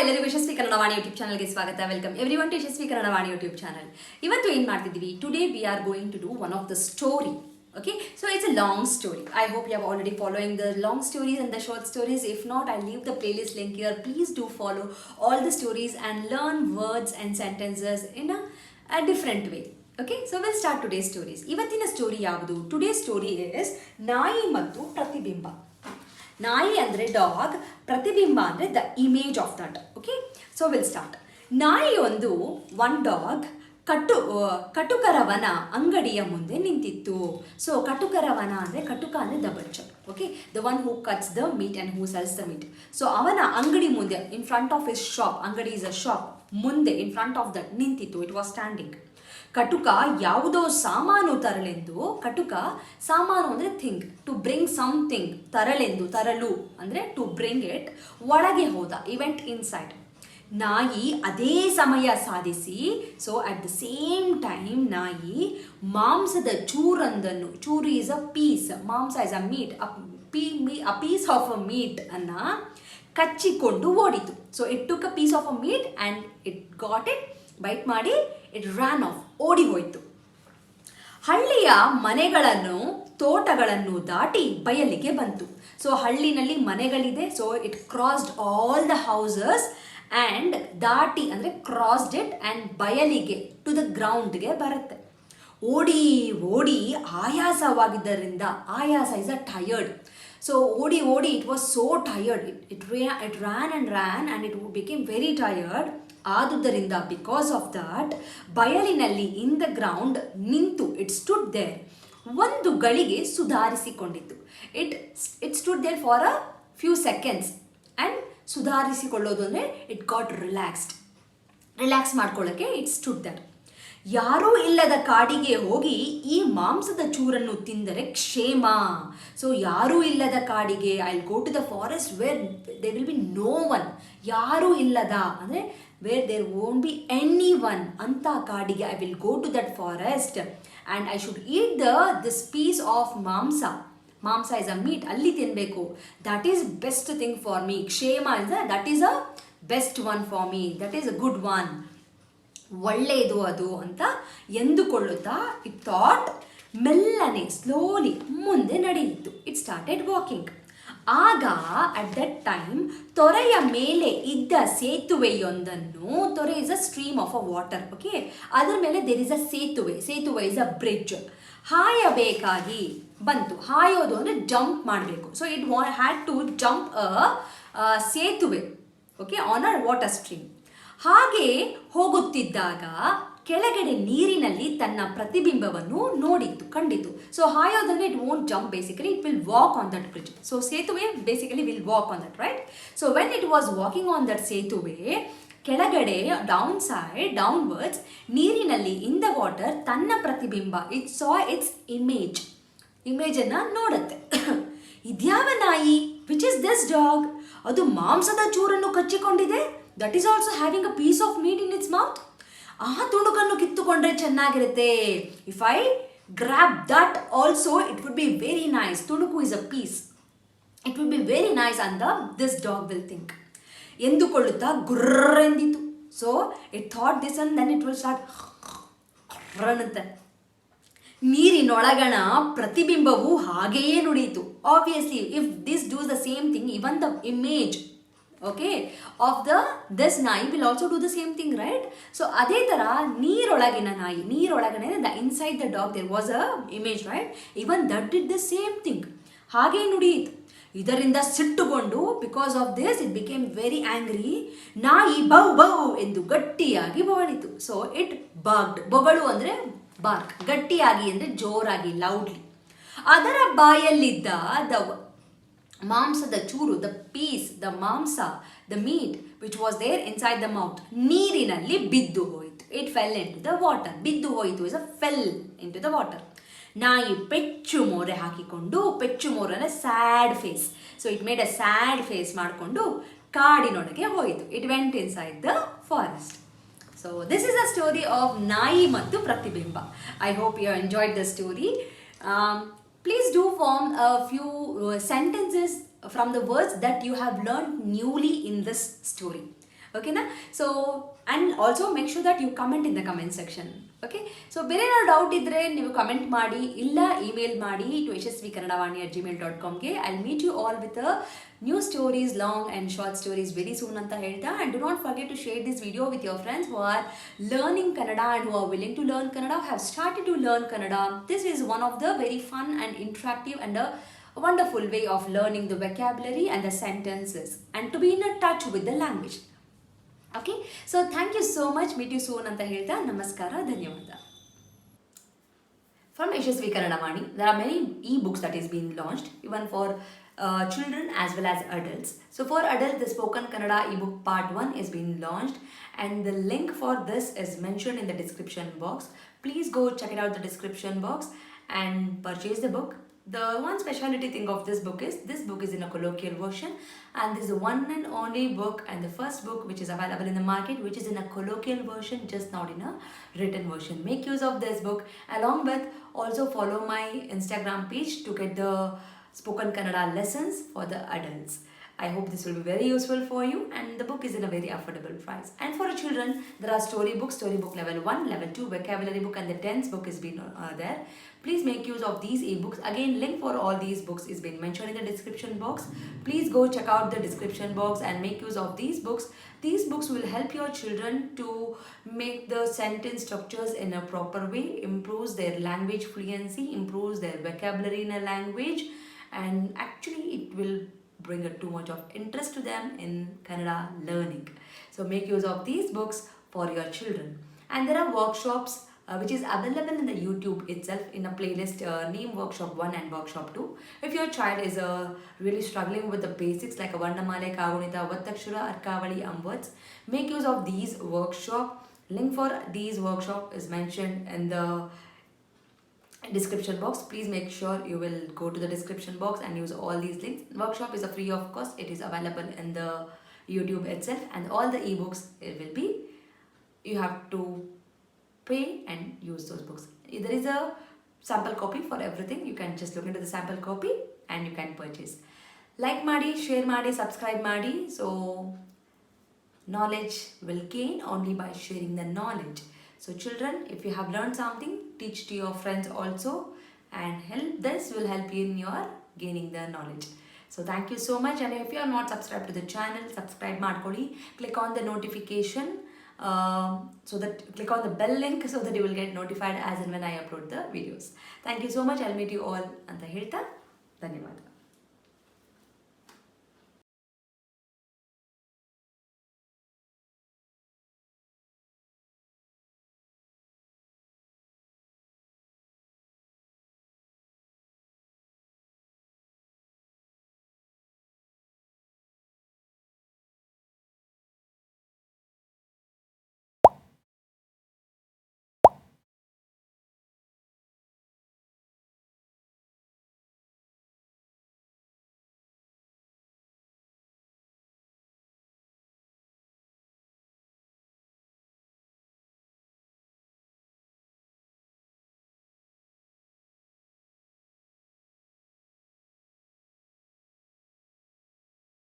ಎಲ್ಲರಿಗೂ ಯಶಸ್ವಿ ಕನ್ನಡ ವಾಣಿ ಯೂಟ್ಯೂಬ್ ಚಾನಲ್ಗೆ ಸ್ವಾಗತ. Welcome everyone to Yashaswi Kannada Vani YouTube channel. ಇವತ್ತು ಏನು ಮಾಡ್ತಿದ್ದೀವಿ? Today we are going to do one of the story. Okay, so it's a long story. I hope you have already following the long stories and the short stories. If not, I'll leave the playlist link here. Please do follow all the stories and learn words and sentences in a different way. Okay, so we'll start today's stories. Ivattina story yavudu? Today's story is Nai mattu Pratibimba. Nai andre dog, Pratibimba andre the image of that. Okay, so we'll start. Nai ಒಂದು one dog ಕಟುಕರವನ ಅಂಗಡಿಯ ಮುಂದೆ ನಿಂತಿತ್ತು. So ಕಟುಕರವನ ಅಂದರೆ ಕಟುಕ ಅಂದರೆ the butcher. Okay, the one who cuts the meat and who sells the meat. So ಅವನ ಅಂಗಡಿ ಮುಂದೆ, in front of his shop, ಅಂಗಡಿ ಇಸ್ ಅ ಶಾಪ್, ಮುಂದೆ ಇನ್ ಫ್ರಂಟ್ ಆಫ್ ದಟ್ ನಿಂತಿತ್ತು. It was standing. ಕಟುಕ ಯಾವುದೋ ಸಾಮಾನು ತರಲೆಂದು, ಕಟುಕ ಸಾಮಾನು ಅಂದರೆ ಥಿಂಗ್, ಟು ಬ್ರಿಂಗ್ ಸಮಥಿಂಗ್, ತರಲೆಂದು, ತರಲು ಅಂದರೆ ಟು ಬ್ರಿಂಗ್ ಇಟ್, ಒಳಗೆ ಹೋದ, ಇವೆಂಟ್ ಇನ್ಸೈಡ್. ನಾಯಿ ಅದೇ ಸಮಯ ಸಾಧಿಸಿ, so at the same time ನಾಯಿ ಮಾಂಸದ ಚೂರೊಂದನ್ನು, ಚೂರು ಈಸ್ ಅ ಪೀಸ್, ಮಾಂಸ is a meat, a piece of a meat ಅನ್ನ ಕಚ್ಚಿಕೊಂಡು ಓಡಿತು. So it took a piece of a meat and it got it, bite ಮಾಡಿ ಇಟ್ ರ್ಯಾನ್ ಆಫ್, ಓಡಿ ಹೋಯಿತು. ಹಳ್ಳಿಯ ಮನೆಗಳನ್ನು, ತೋಟಗಳನ್ನು ದಾಟಿ ಬಯಲಿಗೆ ಬಂತು. ಸೊ ಹಳ್ಳಿನಲ್ಲಿ ಮನೆಗಳಿದೆ. So it crossed all the houses and ದಾಟಿ ಅಂದರೆ ಕ್ರಾಸ್ಡ್ ಇಟ್ ಆ್ಯಂಡ್ ಬಯಲಿಗೆ, ಟು ದ ಗ್ರೌಂಡ್ಗೆ ಬರುತ್ತೆ. ಓಡಿ ಓಡಿ ಆಯಾಸವಾಗಿದ್ದರಿಂದ, ಆಯಾಸ ಇಸ್ ಅ ಟಯರ್ಡ್. ಸೊ ಓಡಿ ಓಡಿ it was so tired, it ran and it became very tired. ಆದುದರಿಂದ ಬಿಕಾಸ್ ಆಫ್ ದಟ್ ಬಯಲಿನಲ್ಲಿ ಇನ್ ದ ಗ್ರೌಂಡ್ ನಿಂತು, ಇಟ್ ಸ್ಟುಡ್ ದೇರ್, ಒಂದು ಗಳಿಗೆ ಸುಧಾರಿಸಿಕೊಂಡಿತ್ತು. It stood there for a few seconds and ಸುಧಾರಿಸಿಕೊಳ್ಳೋದು ಅಂದರೆ ಇಟ್ ಗಾಟ್ ರಿಲ್ಯಾಕ್ಸ್ ಮಾಡ್ಕೊಳ್ಳೋಕ್ಕೆ it stood that. ಯಾರೂ ಇಲ್ಲದ ಕಾಡಿಗೆ ಹೋಗಿ ಈ ಮಾಂಸದ ಚೂರನ್ನು ತಿಂದರೆ ಕ್ಷೇಮ. ಸೊ ಯಾರೂ ಇಲ್ಲದ ಕಾಡಿಗೆ, I will go to the forest where there will be no one. ಯಾರೂ ಇಲ್ಲದ ಅಂದರೆ where there won't be any one ಅಂತ ಕಾಡಿಗೆ I will go to that forest and I should eat this piece of ಮಾಂಸ is a meat, ಅಲ್ಲಿ ತಿನ್ನಬೇಕು. That is best thing for me. ಕ್ಷೇಮ is that is a best one for me, that is a good one, ಒಳ್ಳೆಯದು ಅದು ಅಂತ ಎಂದುಕೊಳ್ಳುತ್ತಾ it thought, ಮೆಲ್ಲನೆ slowly ಮುಂದೆ ನಡೆಯಿತು. It started walking. ಆಗ ಅಟ್ ದಟ್ ಟೈಮ್ ತೊರೆಯ ಮೇಲೆ ಇದ್ದ ಸೇತುವೆಯೊಂದನ್ನು, ತೊರೆ is a stream of a water. Okay, ಅದರ ಮೇಲೆ ದೇರ್ ಇಸ್ ಅ ಸೇತುವೆ ಇಸ್ ಅ ಬ್ರಿಡ್ಜ್. ಹಾಯಬೇಕಾಗಿ ಬಂತು. ಹಾಯೋದು ಅಂದರೆ ಜಂಪ್ ಮಾಡಬೇಕು. So it had to jump a ಸೇತುವೆ, okay, on a water stream. ಹಾಗೆ ಹೋಗುತ್ತಿದ್ದಾಗ ಕೆಳಗಡೆ ನೀರಿನಲ್ಲಿ ತನ್ನ ಪ್ರತಿಬಿಂಬವನ್ನು ಕಂಡಿತು. ಸೊ ಹಾಯೋದಂದ್ರೆ it won't jump, basically it will walk on that bridge. So ಸೇತುವೆ basically will walk on that, right? So when it was walking on that ಸೇತುವೆ, ಕೆಳಗಡೆ ಡೌನ್ವರ್ಡ್ಸ್ ನೀರಿನಲ್ಲಿ ಇನ್ ದ ವಾಟರ್ ತನ್ನ ಪ್ರತಿಬಿಂಬ, ಇಟ್ ಸಾ ಇಟ್ಸ್ ಇಮೇಜನ್ನು ನೋಡುತ್ತೆ. ಇದ್ಯಾವ ನಾಯಿ? Which is this dog? ಅದು ಮಾಂಸದ ಚೂರನ್ನು ಕಚ್ಚಿಕೊಂಡಿದೆ. That is also having a piece of meat in its mouth. ಆ ತುಣುಕನ್ನು ಕಿತ್ತುಕೊಂಡ್ರೆ ಚೆನ್ನಾಗಿರುತ್ತೆ. If I grab that also it would be very nice. ತುಣುಕು is a piece, it would be very nice ಅಂತ ದಿಸ್ ಡಾಗ್ ವಿಲ್ ಥಿಂಕ್. ಎಂದುಕೊಳ್ಳುತ್ತಾ ಗುರ್ರೆಂದಿತು. So it thought this and then it will start ರನ್ನುತ್ತೆ. ನೀರಿನೊಳಗಣ ಪ್ರತಿಬಿಂಬವು ಹಾಗೆಯೇ ನುಡಿಯಿತು. Obviously if this dos the same thing, even the image, okay, of this ನಾಯಿ will also do the same thing, right? So ಅದೇ ಥರ ನೀರೊಳಗಿನ ನಾಯಿ, ನೀರೊಳಗಡೆ the inside the dog there was a image, right? Even that did the same thing, ಹಾಗೆ ನುಡಿಯಿತು. ಇದರಿಂದ ಸಿಟ್ಟುಕೊಂಡು, because of this it became very angry. ನಾಯಿ ಬೌ ಬೌ ಎಂದು ಗಟ್ಟಿಯಾಗಿ ಬೊಗಳಿತು. So it ಬಾಗ್ಡ್. ಬೊಗಳು ಅಂದರೆ ಬಾರ್ಕ್, ಗಟ್ಟಿಯಾಗಿ ಅಂದರೆ ಜೋರಾಗಿ, ಲೌಡ್ಲಿ. ಅದರ ಬಾಯಲ್ಲಿದ್ದ ದ ಮಾಂಸದ ಚೂರು, ದ ಪೀಸ್, ದ ಮಾಂಸ, the meat which was there inside the mouth, ನೀರಿನಲ್ಲಿ ಬಿದ್ದು ಹೋಯಿತು. It fell into the water. ಬಿದ್ದು ಹೋಯಿತು is a fell into the water. ನಾಯಿ ಪೆಚ್ಚು ಮೋರೆ ಹಾಕಿಕೊಂಡು, ಪೆಚ್ಚು ಮೋರೆ sad face, so it made a sad face ಮಾಡಿಕೊಂಡು ಕಾಡಿನೊಳಗೆ ಹೋಯಿತು. It went inside the forest. So this is a story of Nai ಮತ್ತು ಪ್ರತಿಬಿಂಬ. I hope you enjoyed the story. Please do form a few sentences from the words that you have learned newly in this story. Okay na? So and also make sure that you comment in the comment section. Okay, so ಬೇರೆ ಏನಾದ್ರು doubt ಇದ್ರೆ ನೀವು comment ಮಾಡಿ, ಇಲ್ಲ email ಮಾಡಿ to yashaswikannadavaani@gmail.com ಗೆ. I'll meet you all with a new stories, long and short stories very soon ಅಂತ ಹೇಳ್ತಾ, and do not forget to share this video with your friends who are learning Kannada and who are willing to learn Kannada, have started to learn Kannada. This is one of the very fun and interactive and a wonderful way of learning the vocabulary and the sentences and to be in a touch with the language. Okay, so thank you so much. Meet you soon anta helta. Namaskara, dhanyavada. From Yashaswi Kannada Vaani, there are many e-books that is being launched even for children as well as adults. So for adults, the Spoken Kannada ebook part 1 is being launched, and the link for this is mentioned in the description box. Please go check it out the description box and purchase the book. The one speciality thing of this book is in a colloquial version, and this is the one and only book and the first book which is available in the market which is in a colloquial version, just not in a written version. Make use of this book, along with also follow my Instagram page to get the spoken Kannada lessons for the adults. I hope this will be very useful for you, and the book is in a very affordable price. And for children, there are storybook level 1, level 2, vocabulary book, and the 10th book is been there. Please make use of these ebooks. Again, link for all these books is been mentioned in the description box. Please go check out the description box and make use of these books. These books will help your children to make the sentence structures in a proper way, improves their language fluency, improves their vocabulary in a language, and actually it will bring too much of interest to them in Kannada learning. So make use of these books for your children. And there are workshops which is available in the YouTube itself in a playlist named Workshop 1 and Workshop 2. If your child is really struggling with the basics like a Varnamale, Kagunita, Vattakshura, Arkavali, words, make use of these workshop. Link for these workshop is mentioned in the description box. Please make sure you will go to the description box and use all these links. Workshop is a free of cost. It is available in the YouTube itself, and all the ebooks it will be, you have to pay and use those books. There is a sample copy for everything. You can just look into the sample copy and you can purchase. Like madi, share madi, subscribe madi. So knowledge will gain only by sharing the knowledge. So children, if you have learned something, teach to your friends also, and this will help you in your gaining the knowledge. So thank you so much, and if you are not subscribed to the channel, subscribe ಮಾಡ್ಕೊಳ್ಳಿ. Click on the notification, so that click on the bell link so that you will get notified as and when I upload the videos. Thank you so much. I'll meet you all ಅಂತ ಹೇಳ್ತಾ ಧನ್ಯವಾದ.